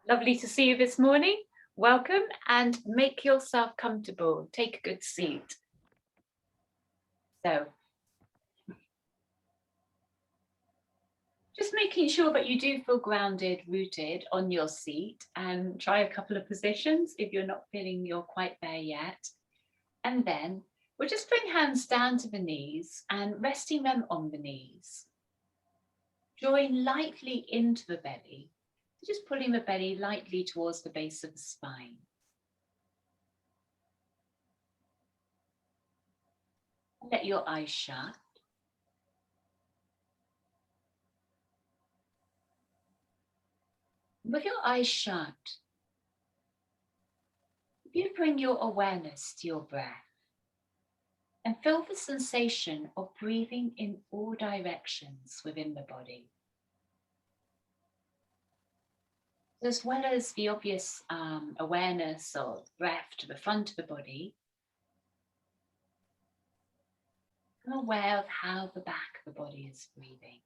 Lovely to see you this morning. Welcome and make yourself comfortable. Take a good seat. So, just making sure that you do feel grounded, rooted on your seat, and try a couple of positions if you're not feeling you're quite there yet. And then we'll just bring hands down to the knees and resting them on the knees. Drawing lightly into the belly, just pulling the belly lightly towards the base of the spine. Let your eyes shut. With your eyes shut, you bring your awareness to your breath and feel the sensation of breathing in all directions within the body. As well as the obvious awareness of breath to the front of the body, I'm aware of how the back of the body is breathing.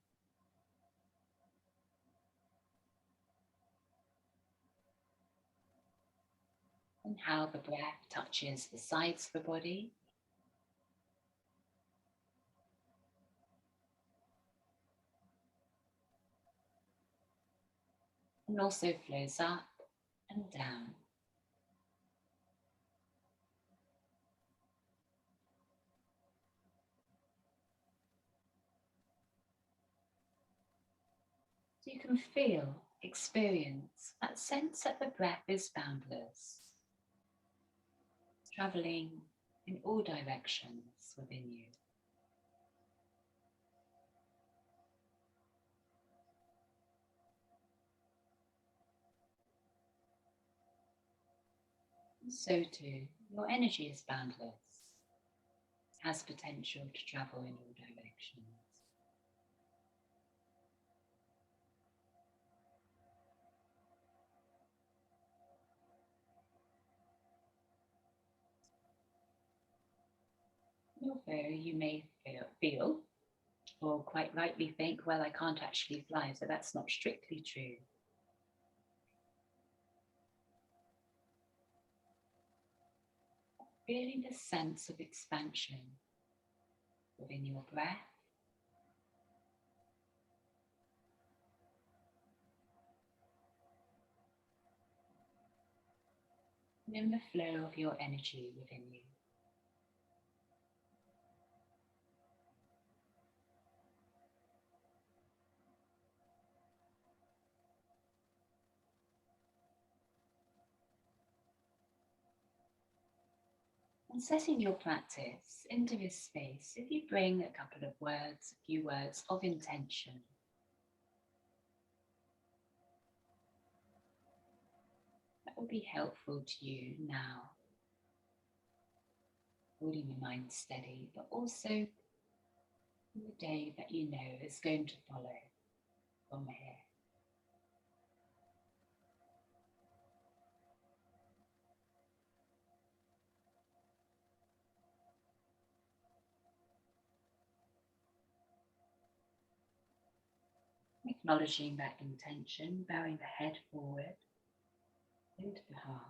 And how the breath touches the sides of the body. And also flows up and down. So you can feel, experience that sense that the breath is boundless, traveling in all directions within you. And so too, your energy is boundless, has potential to travel in all directions. Although you may feel, or quite rightly think, well, I can't actually fly, so that's not strictly true. Feeling the sense of expansion within your breath. And in the flow of your energy within you. And setting your practice into this space, if you bring a couple of words, a few words of intention. That will be helpful to you now. Holding your mind steady, but also in the day that you know is going to follow from here. Acknowledging that intention, bowing the head forward into the heart.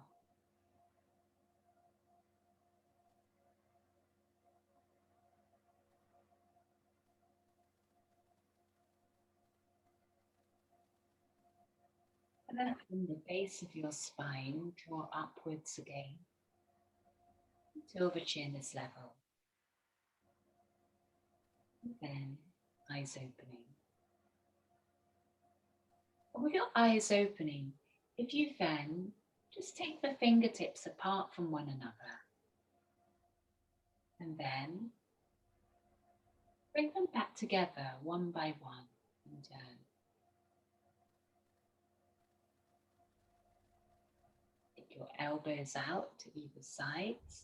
And then from the base of your spine, draw upwards again until the chin is level. And then eyes opening. And with your eyes opening, if you then just take the fingertips apart from one another and then bring them back together one by one in turn. Take your elbows out to either sides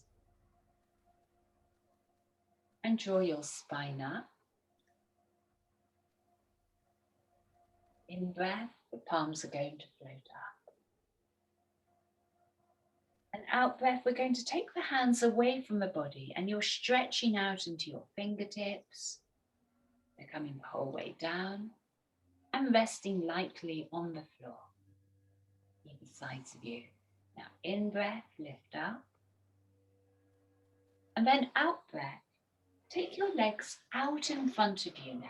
and draw your spine up. In breath, the palms are going to float up. And out breath, we're going to take the hands away from the body and you're stretching out into your fingertips. They're coming the whole way down and resting lightly on the floor, either sides of you. Now in breath, lift up. And then out breath, take your legs out in front of you now.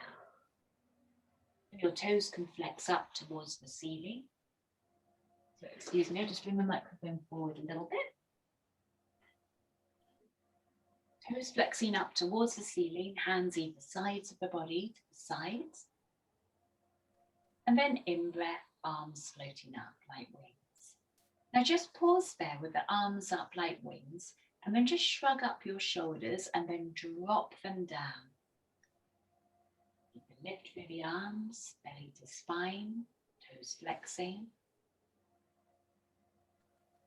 Your toes can flex up towards the ceiling. So excuse me, I'll just bring the microphone forward a little bit. Toes flexing up towards the ceiling, hands either sides of the body to the sides. And then in breath, arms floating up like wings. Now just pause there with the arms up like wings, and then just shrug up your shoulders and then drop them down. You can lift through the arms, belly to spine, toes flexing.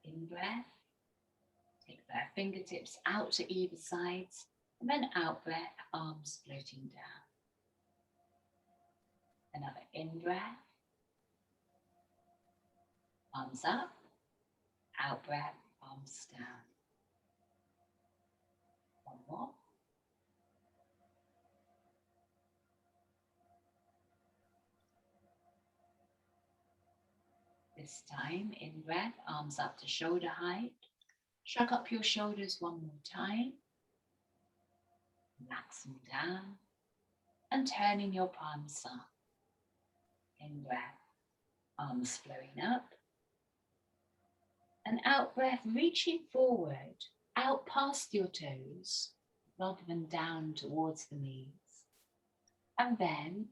In breath, take the fingertips out to either sides, and then out breath, arms floating down. Another in breath, arms up, out breath, arms down. One more. This time, in breath, arms up to shoulder height. Shrug up your shoulders one more time. Relax them down. And turning your palms up. In breath, arms flowing up. And out breath, reaching forward, out past your toes, rather than down towards the knees. And then,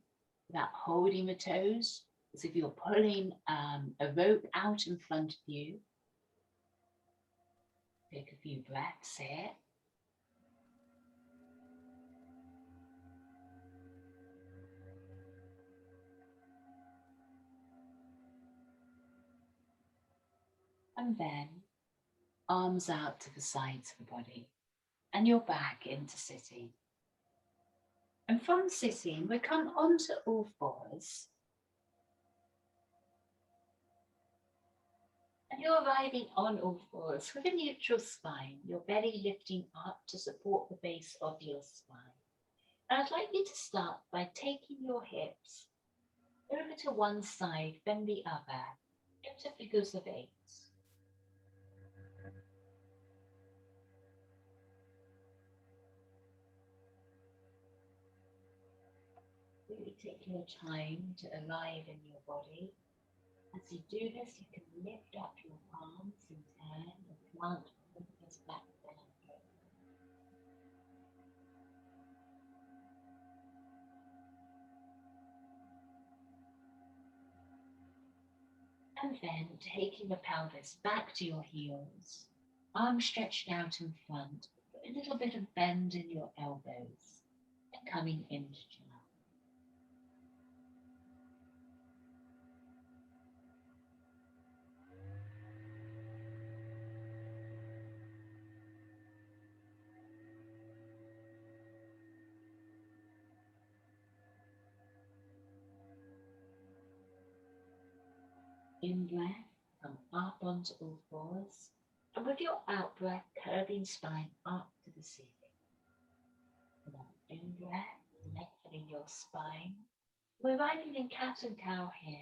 without holding the toes, as if you're pulling a rope out in front of you. Take a few breaths here. And then, arms out to the sides of the body. And you're back into sitting. And from sitting, we come onto all fours. And you're arriving on all fours with a neutral spine, your belly lifting up to support the base of your spine. And I'd like you to start by taking your hips over to one side, then the other, into figures of 8. Really take your time to arrive in your body. As you do this, you can lift up your palms in turn and plant the fingers back down. And then taking the pelvis back to your heels, arms stretched out in front, a little bit of bend in your elbows, and coming into child. In breath, come up onto all fours, and with your out breath, curving spine up to the ceiling. And then in breath, lengthening your spine. We're arriving in cat and cow here.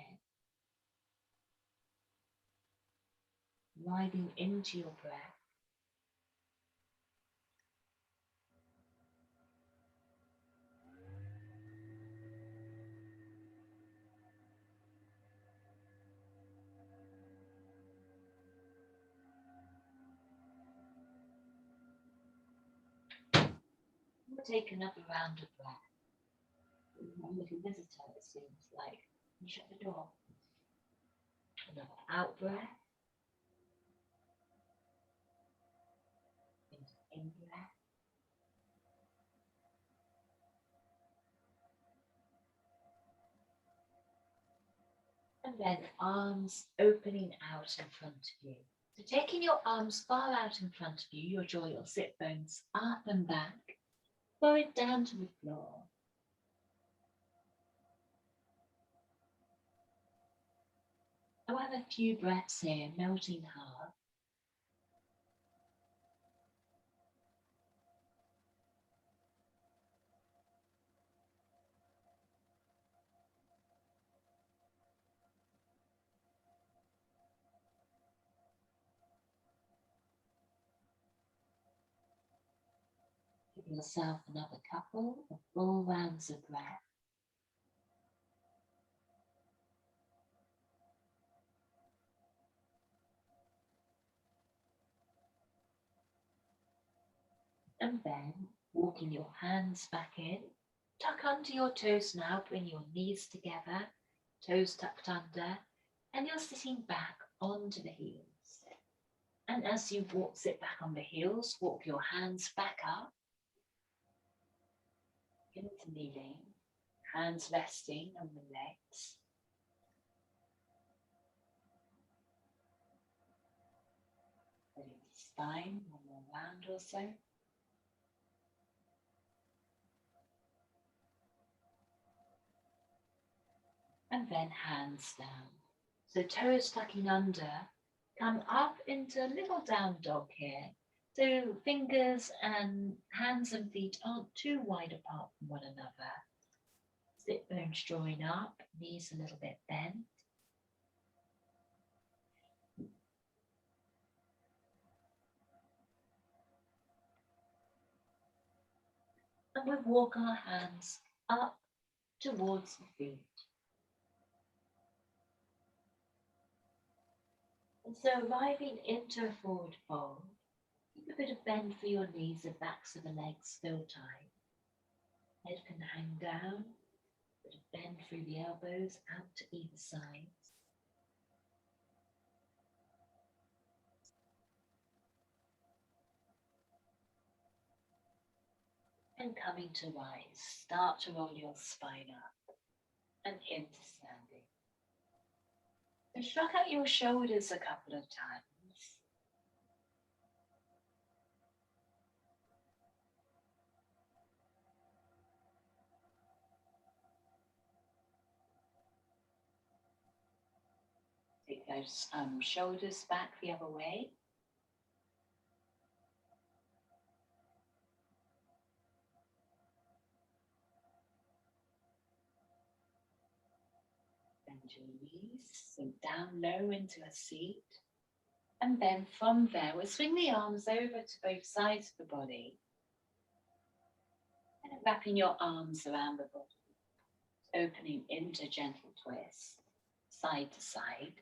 Riding into your breath. We'll take another round of breath. A little visitor, it seems like. You shut the door. Another out breath. Into in breath. And then arms opening out in front of you. So taking your arms far out in front of you, you'll draw your sit bones up and back, forehead down to the floor. I'll have a few breaths here, melting hard. yourself another couple of full rounds of breath. And then walking your hands back in, tuck under your toes now, bring your knees together, toes tucked under, and you're sitting back onto the heels. And as you sit back on the heels, walk your hands back up into kneeling, hands resting on the legs. Ready to spine, one more round or so. And then hands down. So toes tucking under, come up into a little down dog here. So fingers and hands and feet aren't too wide apart from one another. Sit bones drawing up, knees a little bit bent. And we walk our hands up towards the feet. And so arriving into a forward fold, keep a bit of bend for your knees, the backs of the legs still tight. Head can hang down, a bit of bend through the elbows out to either side. And coming to rise, start to roll your spine up and into standing. So shrug out your shoulders a couple of times. Take those shoulders back the other way. Bend your knees, sink down low into a seat. And then from there, we'll swing the arms over to both sides of the body. And wrapping your arms around the body, opening into gentle twist, side to side.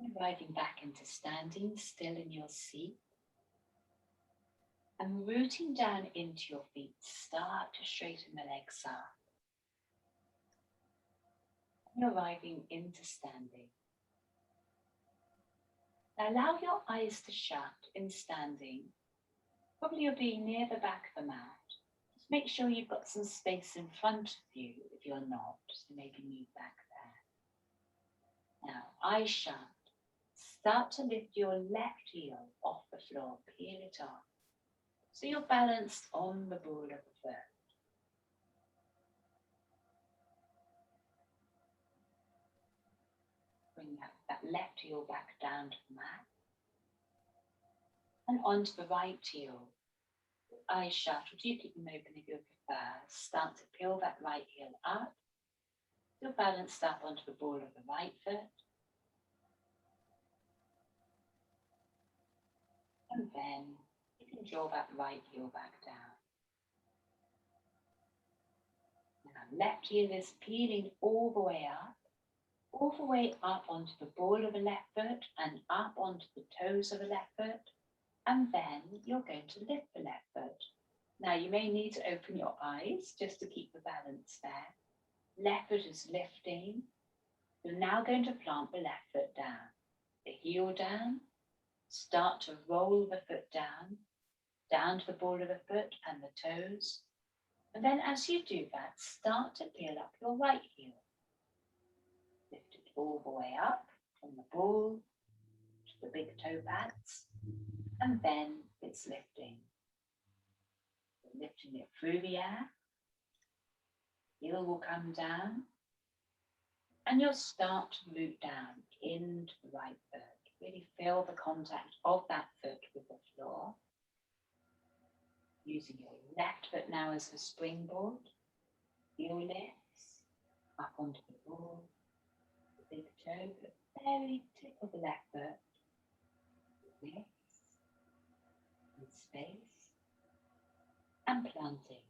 And arriving back into standing, still in your seat. And rooting down into your feet, start to straighten the legs up. And arriving into standing. Now allow your eyes to shut in standing. Probably you'll be near the back of the mat. Just make sure you've got some space in front of you if you're not, so maybe move back there. Now, eyes shut. Start to lift your left heel off the floor, peel it off. So you're balanced on the ball of the foot. Bring that left heel back down to the mat. And onto the right heel. Eyes shut, or do you keep them open if you prefer? Start to peel that right heel up. You're balanced up onto the ball of the right foot. And then you can draw that right heel back down. Now left heel is peeling all the way up onto the ball of the left foot and up onto the toes of the left foot. And then you're going to lift the left foot. Now you may need to open your eyes just to keep the balance there. Left foot is lifting. You're now going to plant the left foot down. The heel down. Start to roll the foot down to the ball of the foot and the toes. And then as you do that, start to peel up your right heel. Lift it all the way up from the ball to the big toe pads. And then it's lifting. You're lifting it through the air. Heel will come down. And you'll start to root down into the right foot. Really feel the contact of that foot with the floor. Using your left foot now as a springboard, heel lifts up onto the ball, the big toe, the very tip of the left foot lifts in space and planting.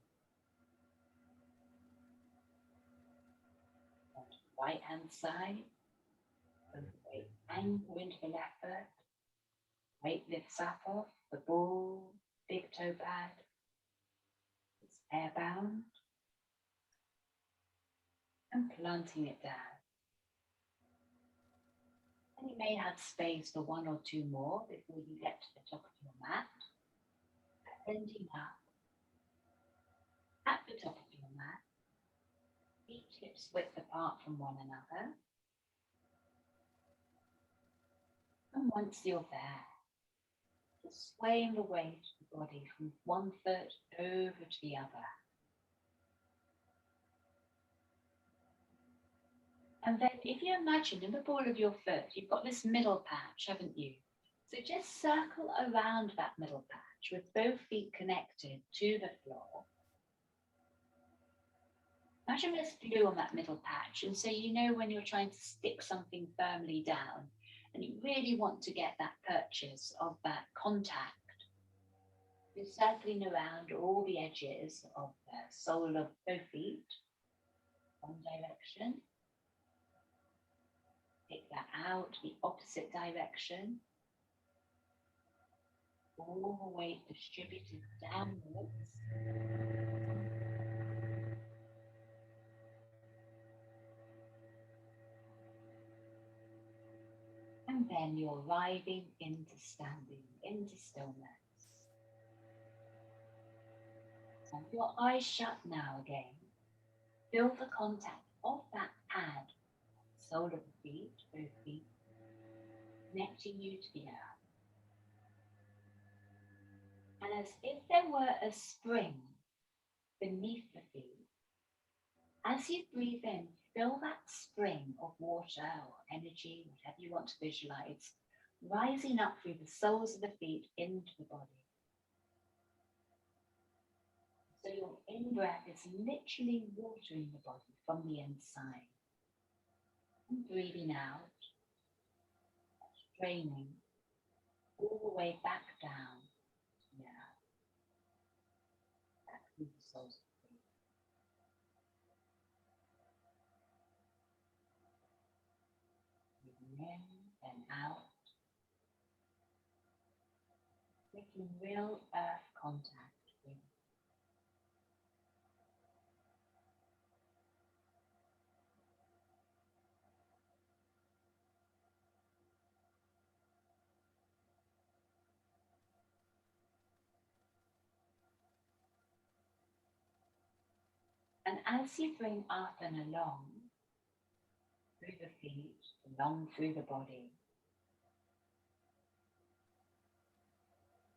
On the right hand side, the weight angle into the left foot, weight lifts up off the ball, big toe pad, it's airbound, and planting it down. And you may have space for one or two more before you get to the top of your mat. Ending up at the top of your mat, feet hips width apart from one another. And once you're there, just swaying the weight of the body from one foot over to the other. And then if you imagine in the ball of your foot, you've got this middle patch, haven't you? So just circle around that middle patch with both feet connected to the floor. Imagine there's glue on that middle patch, and so you know when you're trying to stick something firmly down and you really want to get that purchase of that contact, you're circling around all the edges of the sole of both feet, one direction, take that out, the opposite direction, all the weight distributed downwards. And then you're arriving into standing, into stillness. So with your eyes shut now again, feel the contact of that pad, sole of the feet, both feet, connecting you to the earth. And as if there were a spring beneath the feet, as you breathe in, feel that spring of water or energy, whatever you want to visualize, rising up through the soles of the feet into the body. So your in-breath is literally watering the body from the inside. And breathing out, draining all the way back down to the earth, back through the soles of the feet. Breathing in and out, making real earth contact with. And as you bring up and along through the feet, along through the body,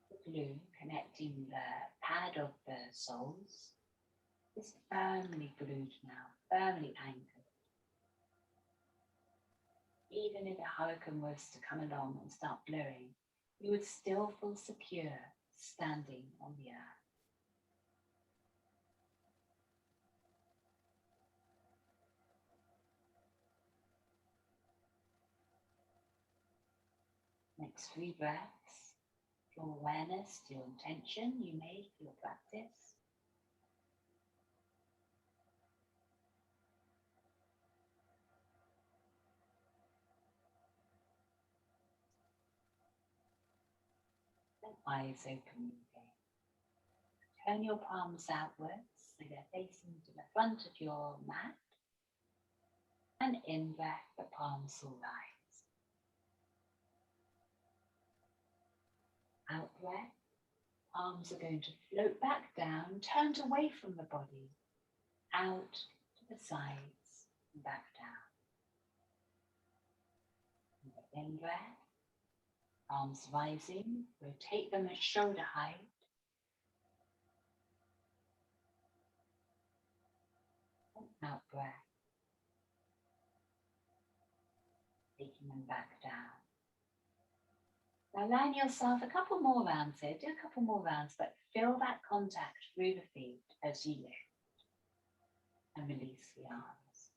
the glue connecting the pad of the soles is firmly glued now, firmly anchored. Even if a hurricane was to come along and start blowing, you would still feel secure standing on the earth. Next 3 breaths, draw awareness to your intention you made for your practice. And eyes open again. Turn your palms outwards so they're facing to the front of your mat. And in breath, the palms will rise. Out breath, arms are going to float back down, turned away from the body, out to the sides and back down. And the in breath, arms rising, rotate them at shoulder height. And out breath, taking them back down. Allow yourself a couple more rounds here. Do a couple more rounds, but feel that contact through the feet as you lift and release the arms.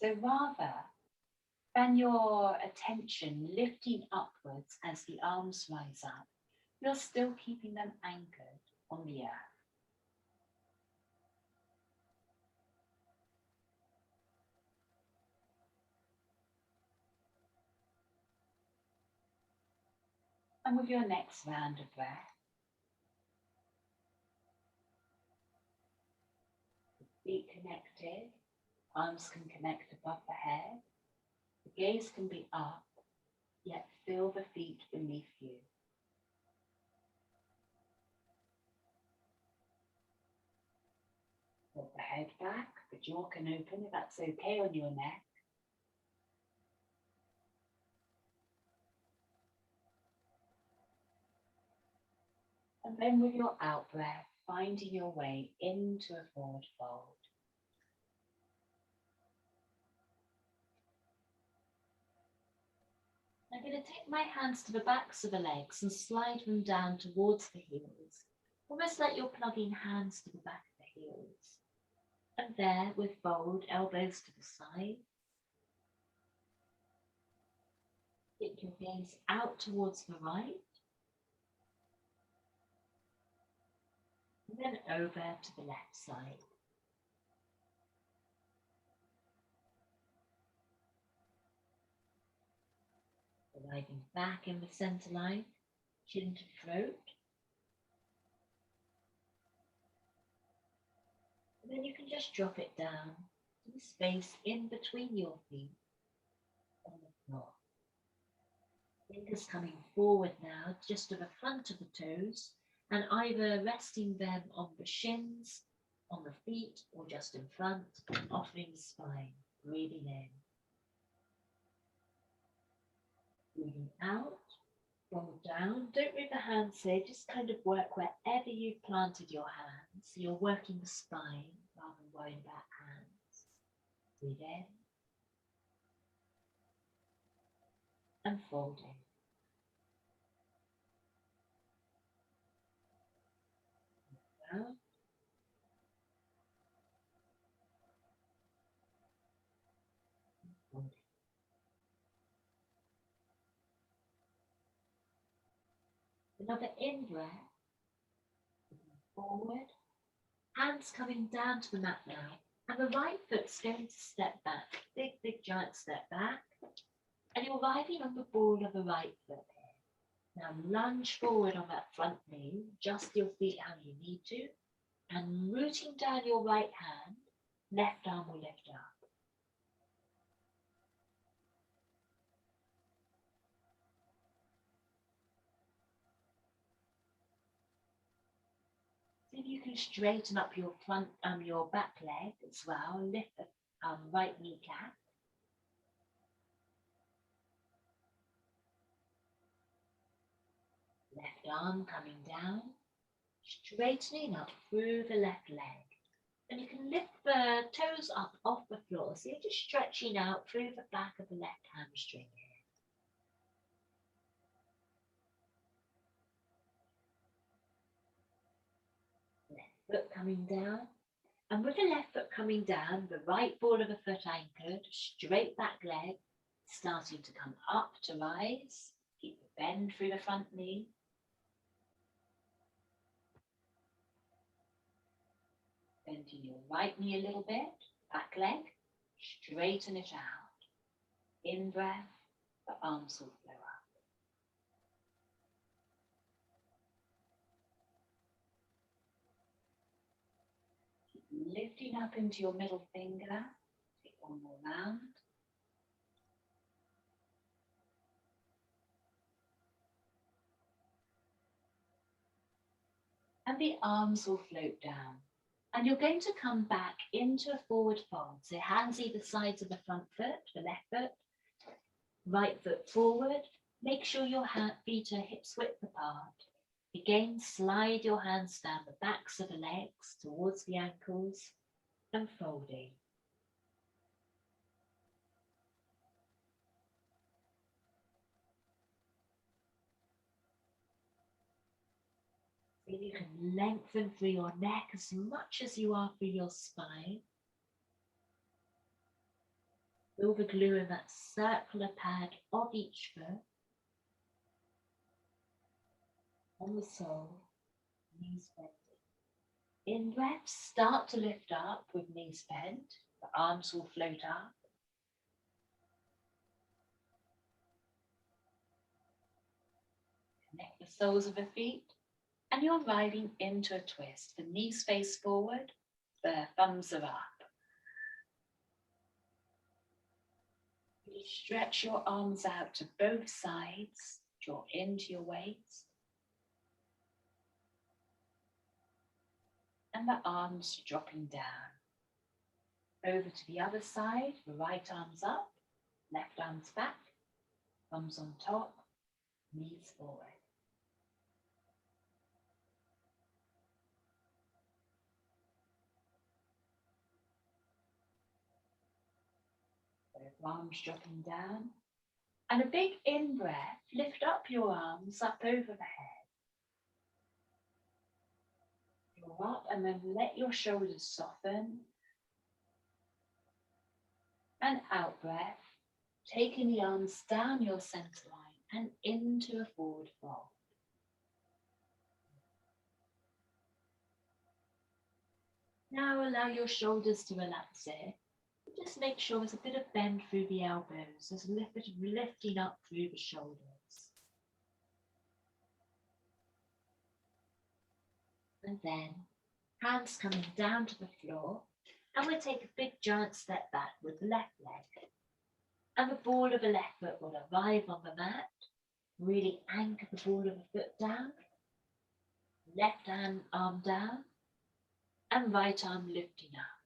So rather than your attention lifting upwards as the arms rise up, you're still keeping them anchored on the earth. And with your next round of breath, feet connected, arms can connect above the head, the gaze can be up, yet feel the feet beneath you. Put the head back, the jaw can open if that's okay on your neck. And then with your out breath, finding your way into a forward fold. I'm going to take my hands to the backs of the legs and slide them down towards the heels, almost like you're plugging hands to the back of the heels. And there, with fold, elbows to the side. Take your gaze out towards the right. And then over to the left side. Arriving back in the center line, chin to throat. And then you can just drop it down to the space in between your feet on the floor. Fingers coming forward now, just to the front of the toes, and either resting them on the shins, on the feet, or just in front, offering the spine, breathing in. Breathing out, roll down. Don't move the hands here, just kind of work wherever you've planted your hands. So you're working the spine rather than worrying about hands. Breathe in. And folding. Down. Folding. Another in breath. Forward. Hands coming down to the mat now. And the right foot's going to step back. Big, big, giant step back. And you're arriving on the ball of the right foot here. Now lunge forward on that front knee. Adjust your feet how you need to. And rooting down your right hand, left arm will lift up. See if you can straighten up your front, your back leg as well. Lift the right kneecap. Left arm coming down, straightening up through the left leg. And you can lift the toes up off the floor. So you're just stretching out through the back of the left hamstring here. Left foot coming down. And with the left foot coming down, the right ball of the foot anchored, straight back leg, starting to come up to rise. Keep the bend through the front knee. Bending your right knee a little bit, back leg, straighten it out. In breath, the arms will flow up. Keep lifting up into your middle finger. Take one more round. And the arms will float down. And you're going to come back into a forward fold. So hands either sides of the front foot, the left foot, right foot forward. Make sure your feet are hips width apart. Again, slide your hands down the backs of the legs towards the ankles and folding. Then you can lengthen through your neck as much as you are through your spine. Feel the glue in that circular pad of each foot. On the sole, knees bending. In breath, start to lift up with knees bent. The arms will float up. Connect the soles of the feet. And you're riding into a twist. The knees face forward, the thumbs are up. You stretch your arms out to both sides, draw into your waist. And the arms dropping down. Over to the other side, the right arm's up, left arm's back, thumbs on top, knees forward. Both arms dropping down. And a big in-breath, lift up your arms up over the head. Draw up and then let your shoulders soften. And out-breath, taking the arms down your center line and into a forward fold. Now allow your shoulders to relax here. Just make sure there's a bit of bend through the elbows. There's a little bit of lifting up through the shoulders. And then hands coming down to the floor. And we'll take a big giant step back with the left leg. And the ball of the left foot will arrive on the mat. Really anchor the ball of the foot down. Left hand arm down. And right arm lifting up.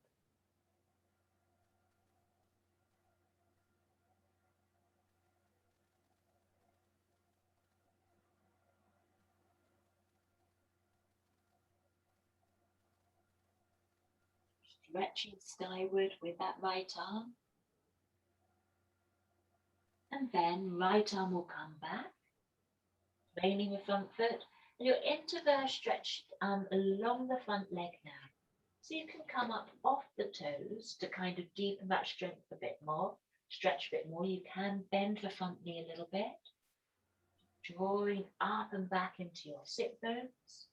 Stretching skyward with that right arm. And then right arm will come back, training the front foot. And your interverse stretched along the front leg now. So you can come up off the toes to kind of deepen that strength a bit more, stretch a bit more. You can bend the front knee a little bit, drawing up and back into your sit bones.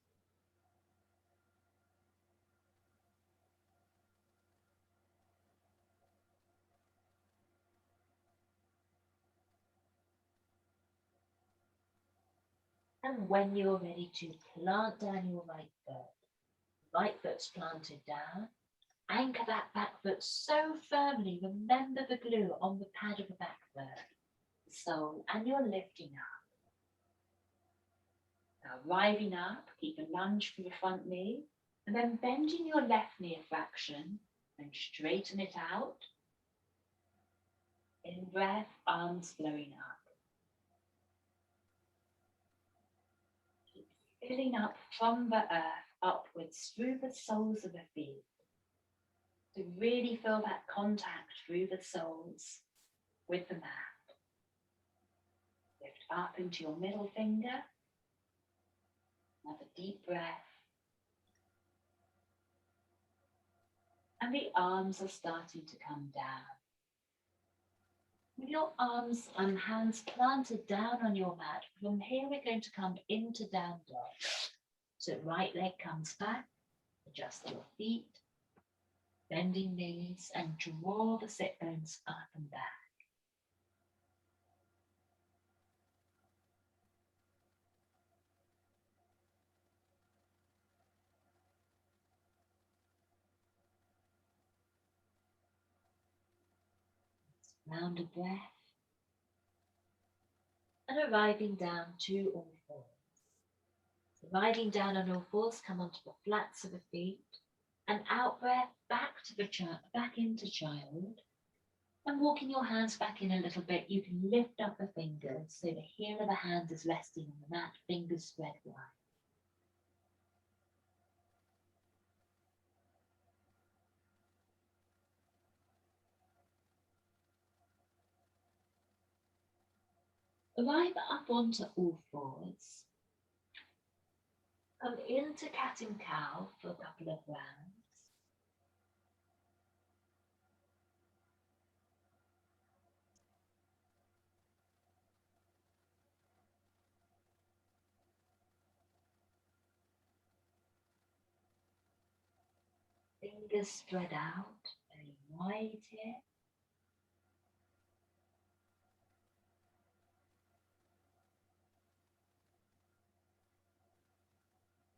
And when you're ready to plant down your right foot's planted down, anchor that back foot so firmly. Remember the glue on the pad of the back foot, the sole, and you're lifting up. Now rising up, keep a lunge for your front knee, and then bending your left knee a fraction and straighten it out. In breath, arms flowing up. Keep filling up from the earth upwards through the soles of the feet. To really feel that contact through the soles with the mat. Lift up into your middle finger. Another deep breath. And the arms are starting to come down. With your arms and hands planted down on your mat, from here we're going to come into down dog. So right leg comes back, adjust your feet, bending knees, and draw the sit bones up and back. Round a breath. And arriving down to all fours. So riding down on all fours, come onto the flats of the feet. And out breath, back to the back into child. And walking your hands back in a little bit, you can lift up the fingers so the heel of the hand is resting on the mat, fingers spread wide. Arrive up onto all fours. Come into cat and cow for a couple of rounds. Fingers spread out, very wide here.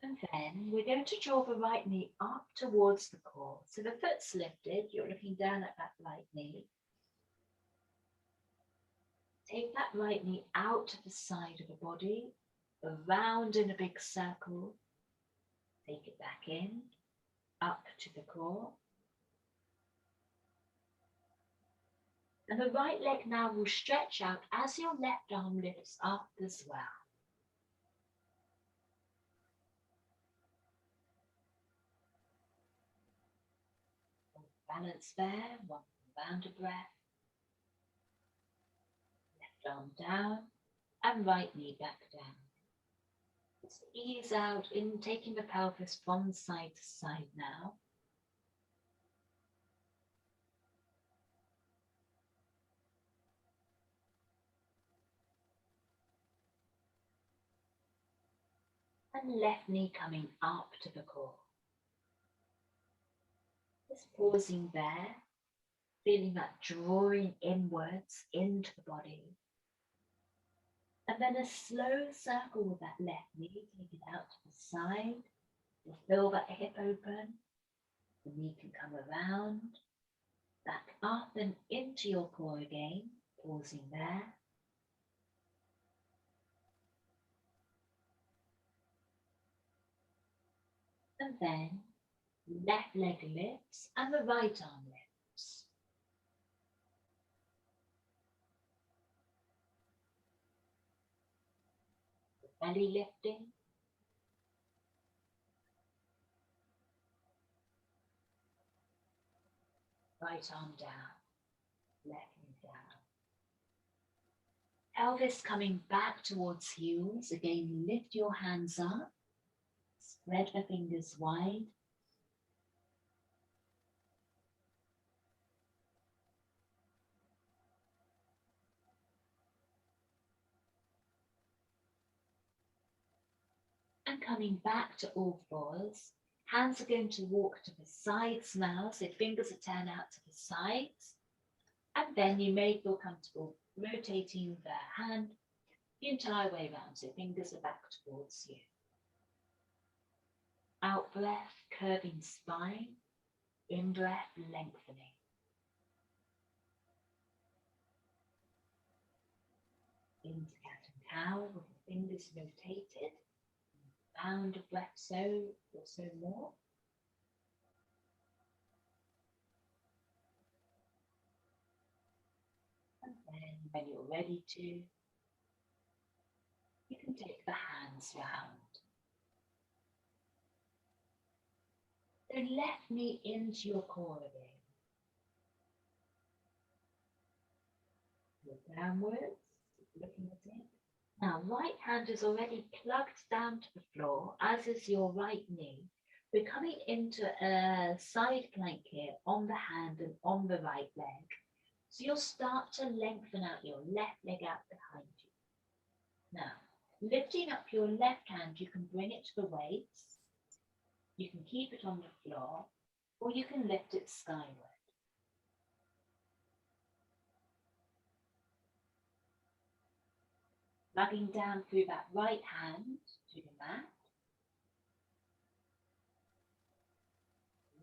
And then we're going to draw the right knee up towards the core. So the foot's lifted, you're looking down at that right knee. Take that right knee out to the side of the body, around in a big circle. Take it back in, up to the core. And the right leg now will stretch out as your left arm lifts up as well. Balance there, one round of breath. Left arm down and right knee back down. Just ease out in taking the pelvis from side to side now. And left knee coming up to the core. Just pausing there, feeling that drawing inwards into the body. And then a slow circle with that left knee, take it out to the side. You'll feel that hip open. The knee can come around, back up and into your core again, pausing there. And then left leg lifts and the right arm lifts. The belly lifting. Right arm down, left knee down. Pelvis coming back towards heels. Again, lift your hands up. Spread the fingers wide. And coming back to all fours. Hands are going to walk to the sides now. So fingers are turned out to the sides. And then you may feel comfortable rotating the hand the entire way around. So fingers are back towards you. Out breath, curving spine. In breath, lengthening. Into cat and cow with the fingers rotated. Round of breath so or so more. And then when you're ready to, you can take the hands round. So left knee into your core again. Look downwards, looking at it. Now, right hand is already plugged down to the floor, as is your right knee. We're coming into a side plank here on the hand and on the right leg. So you'll start to lengthen out your left leg out behind you. Now, lifting up your left hand, you can bring it to the waist. You can keep it on the floor, or you can lift it skyward. Lugging down through that right hand to the mat.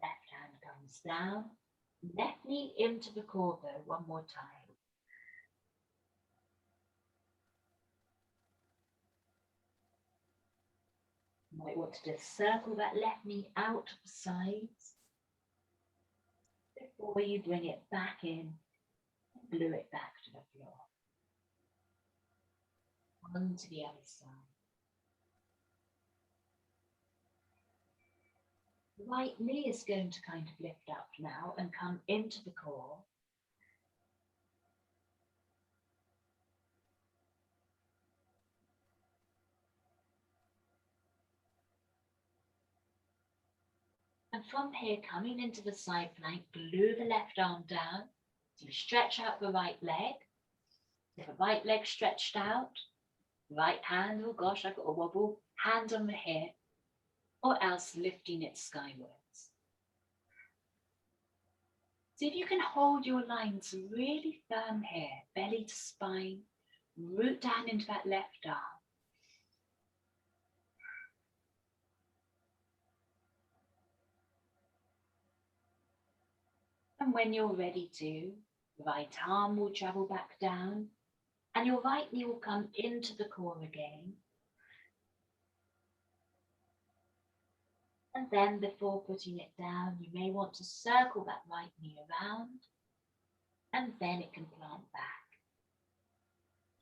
Left hand comes down. Left knee into the core though, one more time. You might want to just circle that left knee out to the sides before you bring it back in and glue it back to the floor. On to the other side. The right knee is going to kind of lift up now and come into the core. And from here, coming into the side plank, glue the left arm down. So you stretch out the right leg. If the right leg stretched out, right hand, oh gosh, I've got a wobble, hand on the hip, or else lifting it skywards. See if you can hold your lines really firm here, belly to spine, root down into that left arm. And when you're ready to, the right arm will travel back down and your right knee will come into the core again. And then before putting it down, you may want to circle that right knee around and then it can plant back.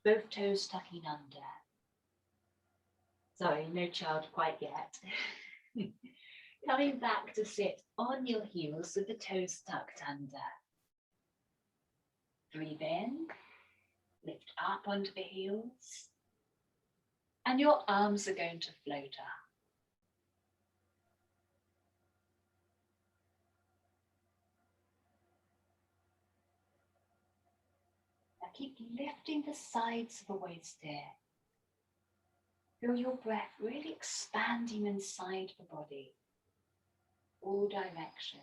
Both toes tucking under. Sorry, no child quite yet. Coming back to sit on your heels with the toes tucked under. Breathe in, lift up onto the heels, and your arms are going to float up. Now keep lifting the sides of the waist here. Feel your breath really expanding inside the body, all directions.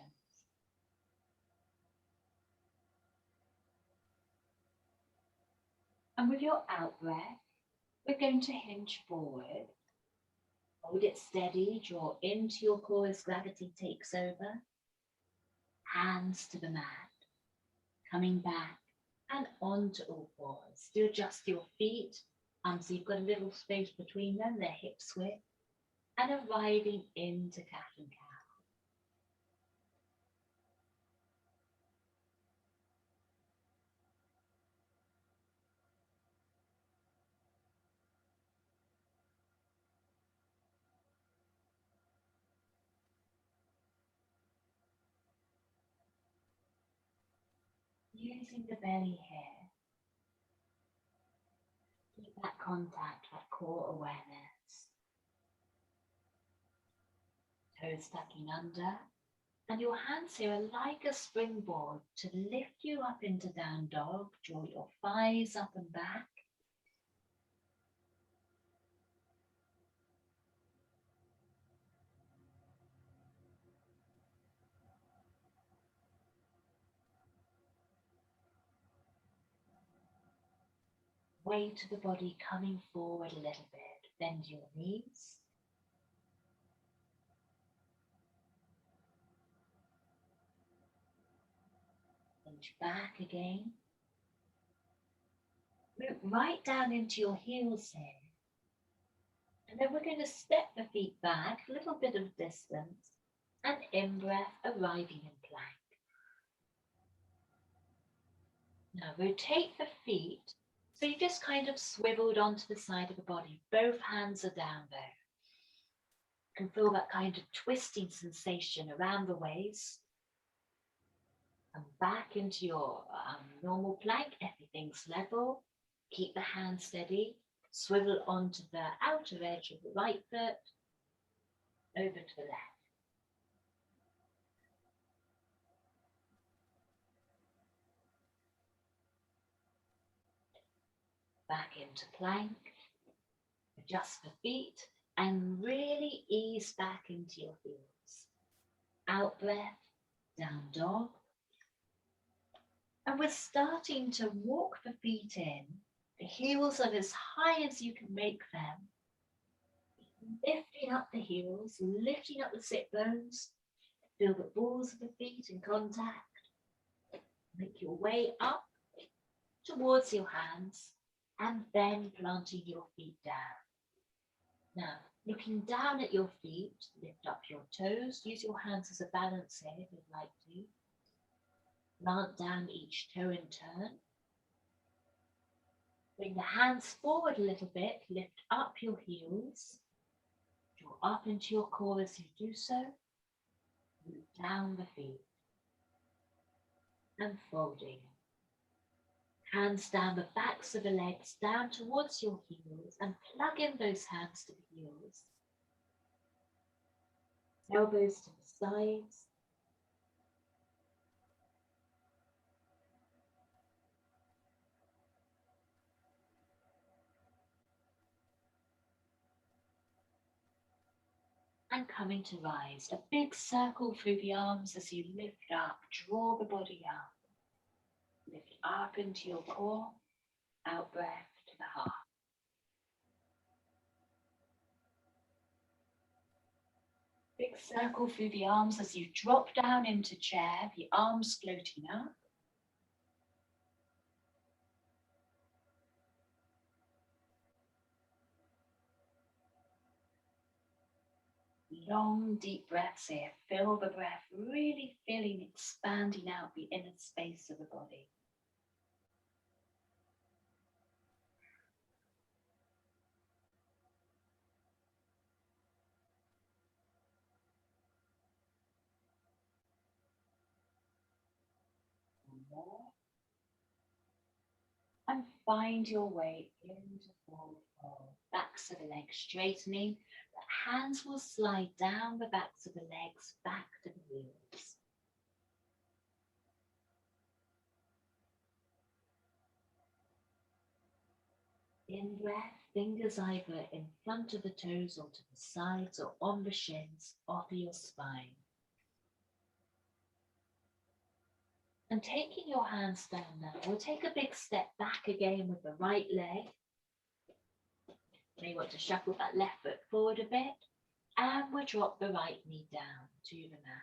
And with your out breath, we're going to hinge forward. Hold it steady, draw into your core as gravity takes over. Hands to the mat, coming back and onto all fours. Do adjust your feet, so you've got a little space between them, they're hips width, and arriving into cat and cow. Using the belly here, keep that contact, that core awareness. Toes tucking under, and your hands here are like a springboard to lift you up into down dog. Draw your thighs up and back. Weight of the body coming forward a little bit. Bend your knees. Hinge back again. Move right down into your heels here. And then we're going to step the feet back, a little bit of distance, and in-breath, arriving in plank. Now rotate the feet, so you just kind of swiveled onto the side of the body. Both hands are down there. You can feel that kind of twisting sensation around the waist. And back into your normal plank, everything's level. Keep the hand steady. Swivel onto the outer edge of the right foot, over to the left. Back into plank. Adjust the feet and really ease back into your heels. Out breath, down dog. And we're starting to walk the feet in. The heels are as high as you can make them. Lifting up the heels, lifting up the sit bones. Feel the balls of the feet in contact. Make your way up towards your hands and then planting your feet down. Now, looking down at your feet, lift up your toes. Use your hands as a balance here if you'd like to. Plant down each toe in turn. Bring the hands forward a little bit. Lift up your heels. Draw up into your core as you do so. Move down the feet. And folding. Hands down the backs of the legs, down towards your heels, and plug in those hands to the heels. Elbows to the sides. And coming to rise, a big circle through the arms as you lift up, draw the body up. Lift up into your core, out breath to the heart. Big circle through the arms as you drop down into chair, the arms floating up. Long, deep breaths here. Fill the breath, really feeling expanding out the inner space of the body. One more. And find your way into forward fold. Backs of the legs straightening. The hands will slide down the backs of the legs back to the heels. In breath, fingers either in front of the toes or to the sides or on the shins, offer your spine. And taking your hands down now, we'll take a big step back again with the right leg. You may want to shuffle that left foot forward a bit, and we'll drop the right knee down to the mat.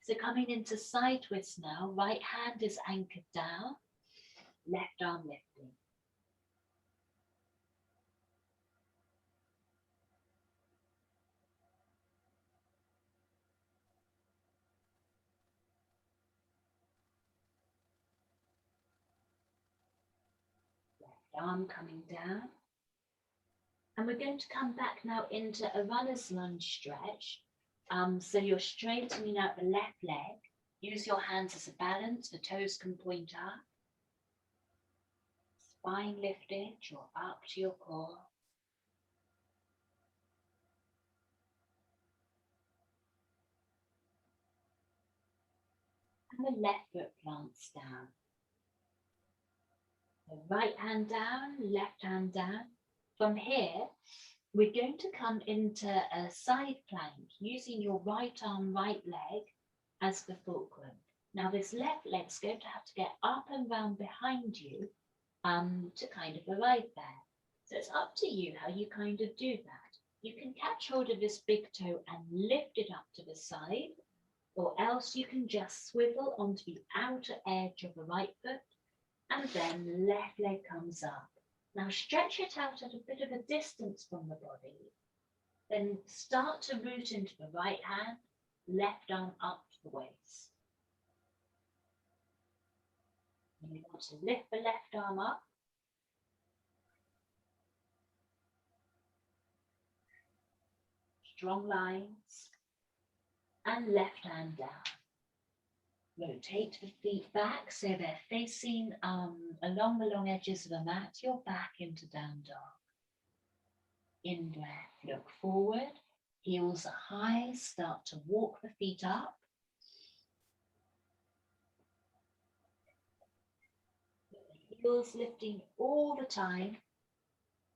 So coming into side twists now, right hand is anchored down, left arm lifting. Left arm coming down. And we're going to come back now into a runner's lunge stretch. So you're straightening out the left leg. Use your hands as a balance. The toes can point up. Spine lifted, draw up to your core. And the left foot plants down. The right hand down, left hand down. From here, we're going to come into a side plank using your right arm, right leg as the fulcrum. Now this left leg's going to have to get up and round behind you to kind of arrive there. So it's up to you how you kind of do that. You can catch hold of this big toe and lift it up to the side, or else you can just swivel onto the outer edge of the right foot and then left leg comes up. Now stretch it out at a bit of a distance from the body. Then start to root into the right hand, left arm up to the waist. And you want to lift the left arm up. Strong lines. And left hand down. Rotate the feet back so they're facing along the long edges of the mat, your back into down dog. In breath, look forward, heels are high, start to walk the feet up. The heels lifting all the time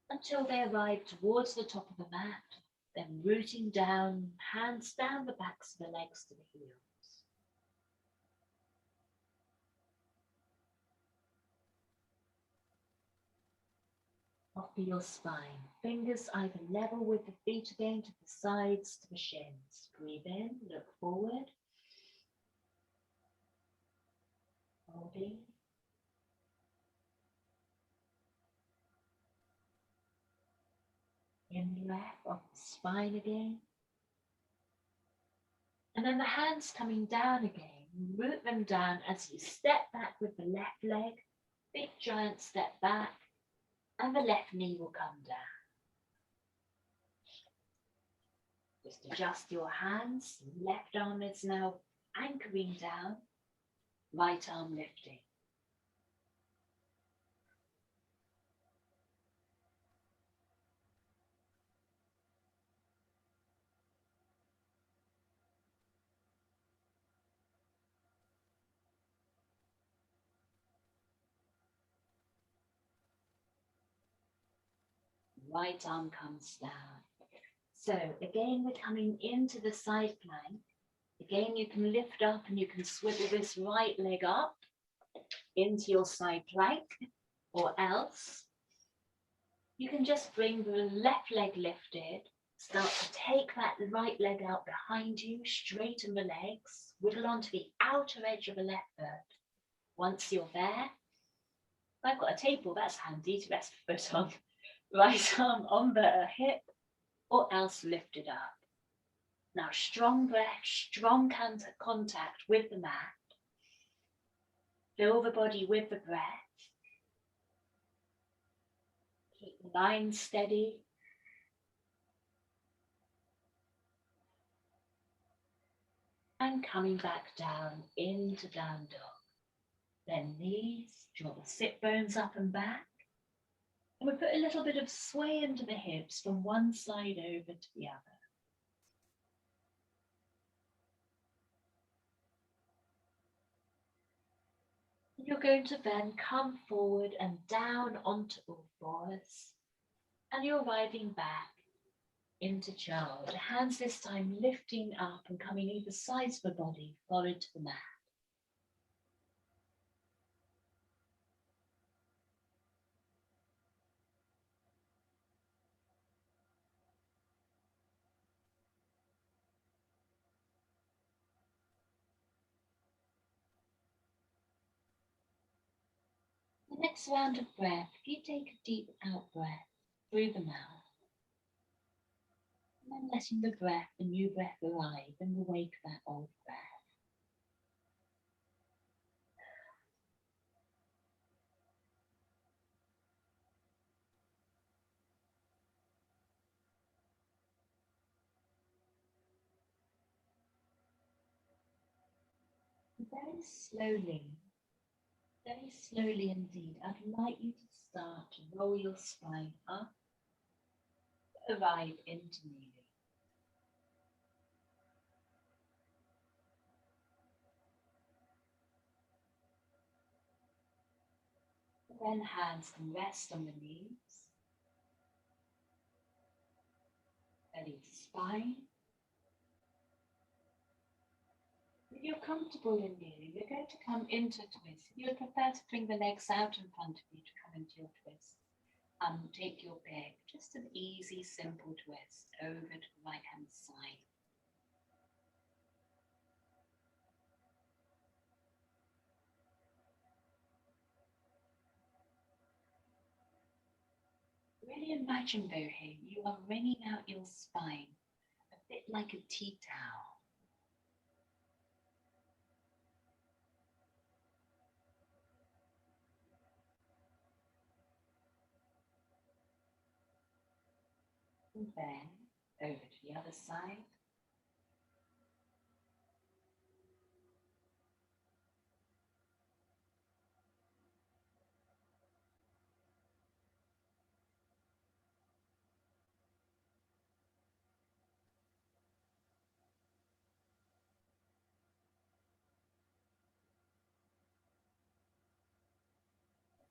until they arrive towards the top of the mat, then rooting down, hands down the backs of the legs to the heels. Offer your spine, fingers either level with the feet again to the sides, to the shins. Breathe in, look forward. Holding. In breath, off the spine again. And then the hands coming down again, root them down as you step back with the left leg, big giant step back, and the left knee will come down. Just adjust your hands. Left arm is now anchoring down, right arm lifting. Right arm comes down. So again, we're coming into the side plank. Again, you can lift up and you can swivel this right leg up into your side plank, or else you can just bring the left leg lifted, start to take that right leg out behind you, straighten the legs, wiggle onto the outer edge of the left foot. Once you're there, I've got a table, that's handy to rest the foot on. Right arm on the hip, or else lift it up. Now, strong breath, strong contact with the mat. Fill the body with the breath. Keep the mind steady. And coming back down into down dog. Then knees, draw the sit bones up and back. And we put a little bit of sway into the hips from one side over to the other. You're going to then come forward and down onto all fours. And you're arriving back into child. Hands this time lifting up and coming either sides of the body, forward to the mat. The next round of breath, if you take a deep out breath through the mouth, and then letting the breath, the new breath arrive and awake that old breath. Very slowly indeed, I'd like you to start to roll your spine up, arrive into kneeling. Then hands can rest on the knees, belly to spine. If you're comfortable in kneeling, you're going to come into a twist. If you would prefer to bring the legs out in front of you to come into your twist, take your pick, just an easy, simple twist over to the right hand side. Really imagine though here, you are wringing out your spine, a bit like a tea towel. And then over to the other side.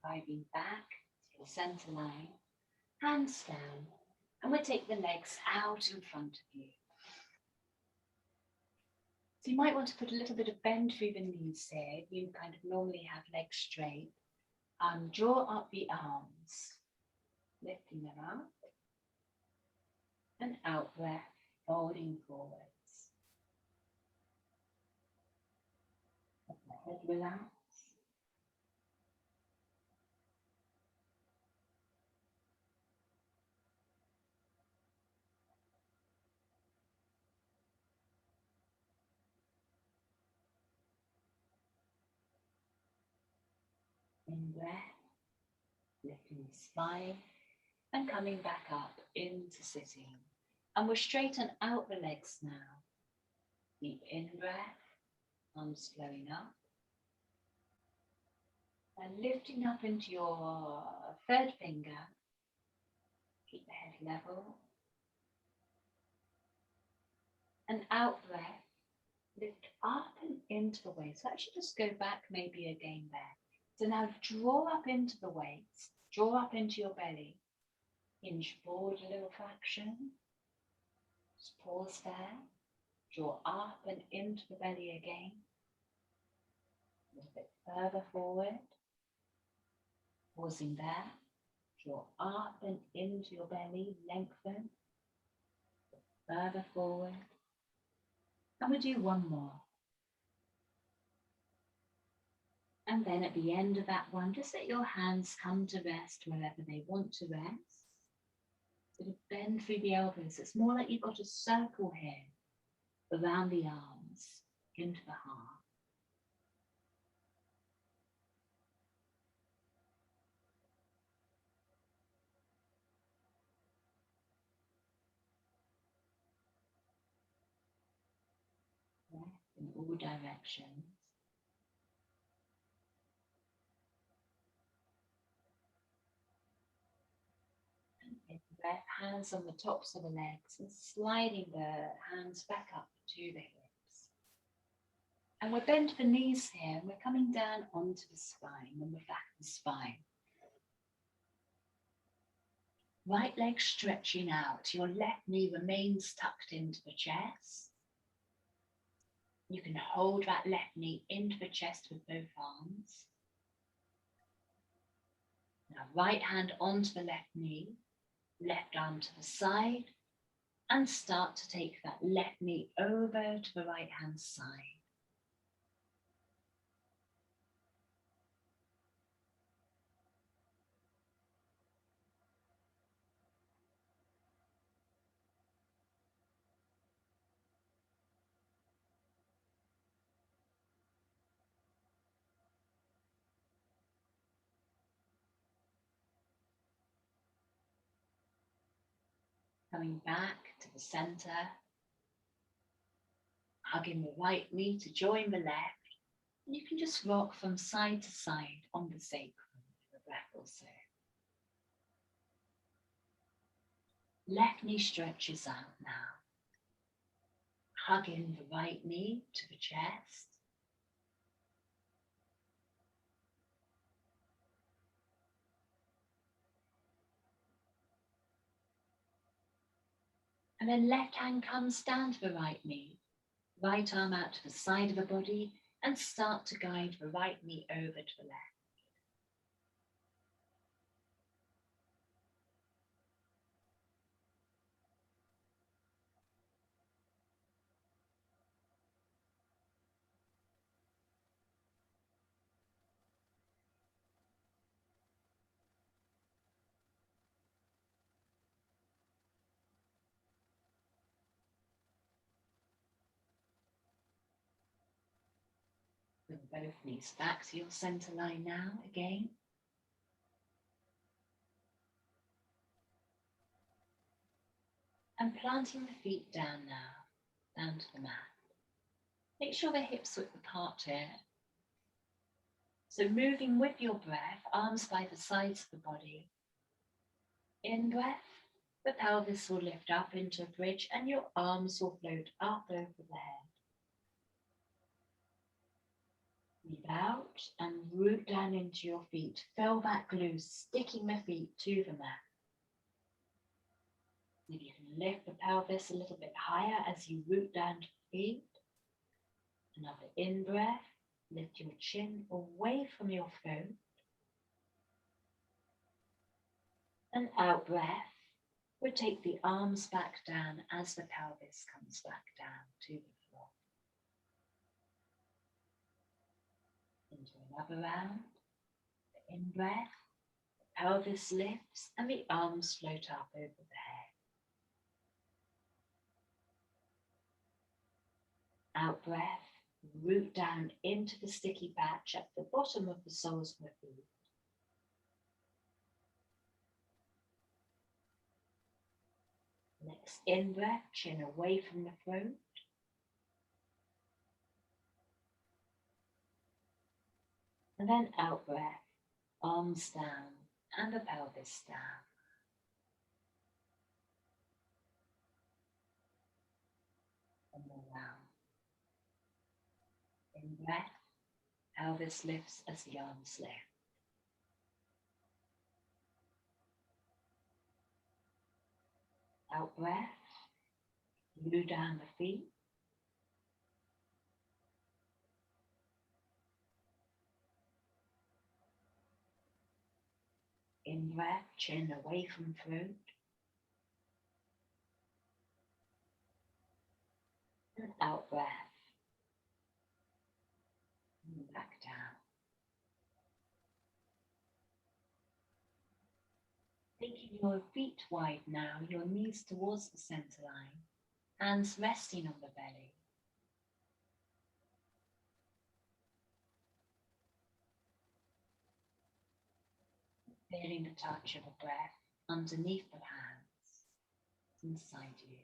Arriving back to your center line, hands down, and we'll take the legs out in front of you. So you might want to put a little bit of bend through the knees here. You kind of normally have legs straight. Draw up the arms, lifting them up, and out breath, folding forwards. Let the head relax. In breath, lifting the spine, and coming back up into sitting. And we'll straighten out the legs now. Deep in breath, arms flowing up. And lifting up into your third finger. Keep the head level. And out breath, lift up and into the waist. So actually just go back maybe again there. So now draw up into the waist, draw up into your belly. Hinge forward a little fraction. Just pause there. Draw up and into the belly again. A little bit further forward. Pausing there. Draw up and into your belly. Lengthen. Further forward. And we'll do one more. And then at the end of that one, just let your hands come to rest wherever they want to rest. Sort of bend through the elbows. It's more like you've got a circle here around the arms into the heart. Breath in all directions. Breath, hands on the tops of the legs and sliding the hands back up to the hips. And we're bent the knees here and we're coming down onto the spine, on the back of the spine. Right leg stretching out, your left knee remains tucked into the chest. You can hold that left knee into the chest with both arms. Now right hand onto the left knee, left arm to the side, and start to take that left knee over to the right hand side. Coming back to the center, hugging the right knee to join the left, and you can just rock from side to side on the sacrum for a breath or so. Left knee stretches out now, hugging the right knee to the chest. And then left hand comes down to the right knee, right arm out to the side of the body, and start to guide the right knee over to the left. Bring both knees back to your center line now, again. And planting the feet down now, down to the mat. Make sure the hips width apart here. So moving with your breath, arms by the sides of the body. In breath, the pelvis will lift up into a bridge and your arms will float up over the head. Breathe out and root down into your feet. Feel that glue sticking the feet to the mat. Maybe you can lift the pelvis a little bit higher as you root down to the feet. Another in breath, lift your chin away from your throat. An out breath, rotate the arms back down as the pelvis comes back down to the floor. Into another round. The in breath, the pelvis lifts and the arms float up over the head. Out breath, root down into the sticky patch at the bottom of the soles of the feet. Next in breath, chin away from the throat. And then out breath, arms down and the pelvis down. One more round. In breath, pelvis lifts as the arms lift. Out breath, glue down the feet. In breath, chin away from throat. And out breath, and back down. Taking your feet wide now, your knees towards the center line, hands resting on the belly. Feeling the touch of a breath underneath the hands, inside you.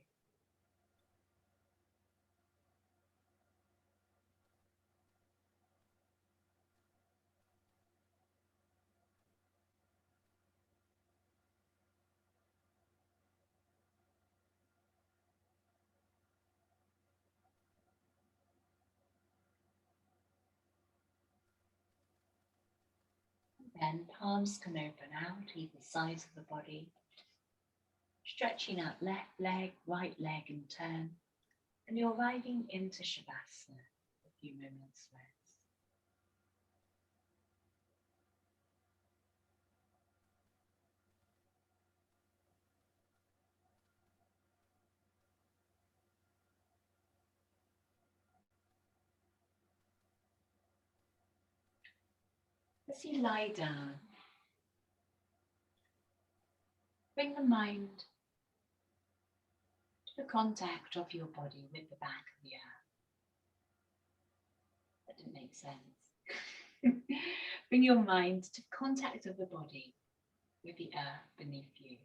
Then palms can open out either sides of the body, stretching out left leg, right leg in turn, and you're riding into Shavasana, a few moments rest. As you lie down, bring the mind to the contact of your body with the back of the earth. That didn't make sense. Bring your mind to contact of the body with the earth beneath you.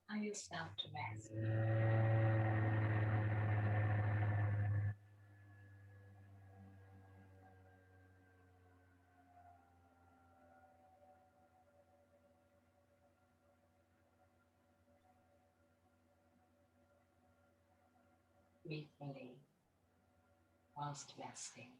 Allow yourself to rest. Breathe fully whilst resting.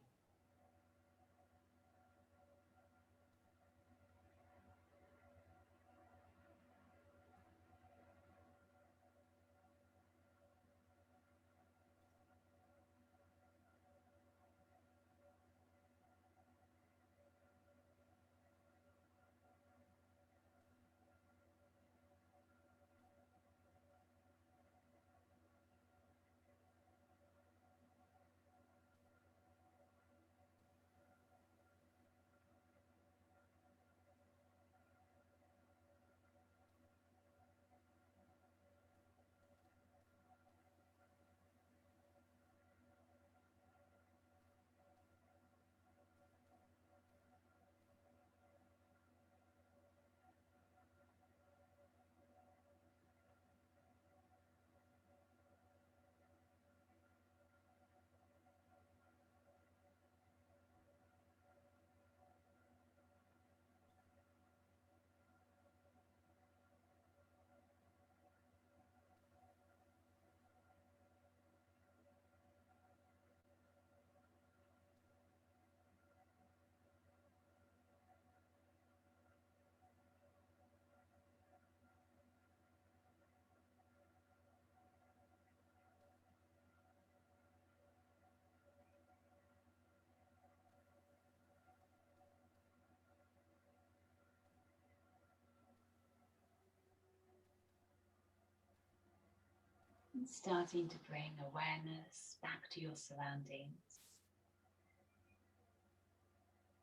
And starting to bring awareness back to your surroundings,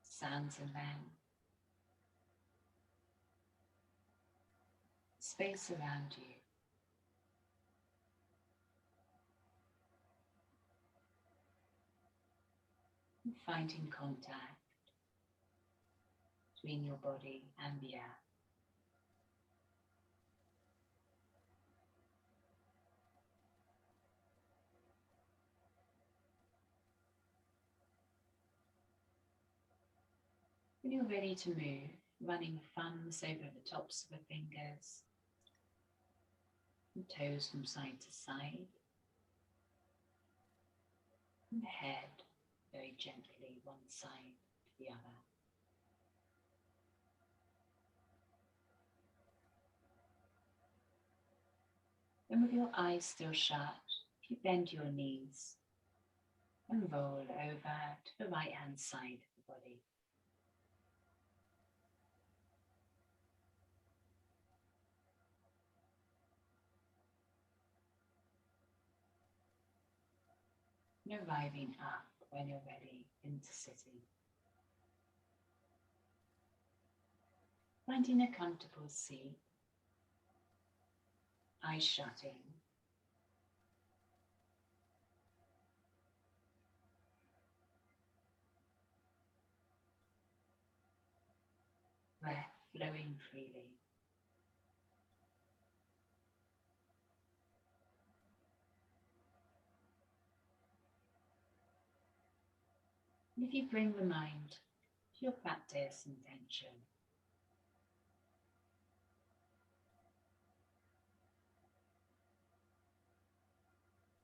sounds and then space around you. And finding contact between your body and the earth. When you're ready to move, running the thumbs over the tops of the fingers and toes from side to side, and the head very gently one side to the other. And with your eyes still shut, you bend your knees and roll over to the right hand side of the body. And arriving up when you're ready into sitting. Finding a comfortable seat, eyes shutting. Breath flowing freely. And if you bring the mind to your practice intention,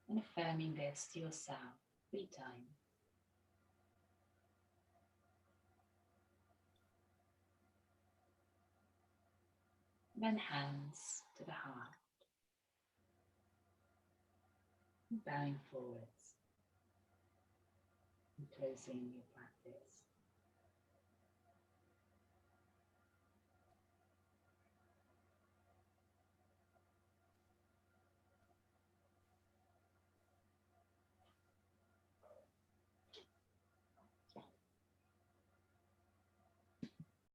and affirming this to yourself 3 times. Then hands to the heart, and bowing forwards and closing your practice.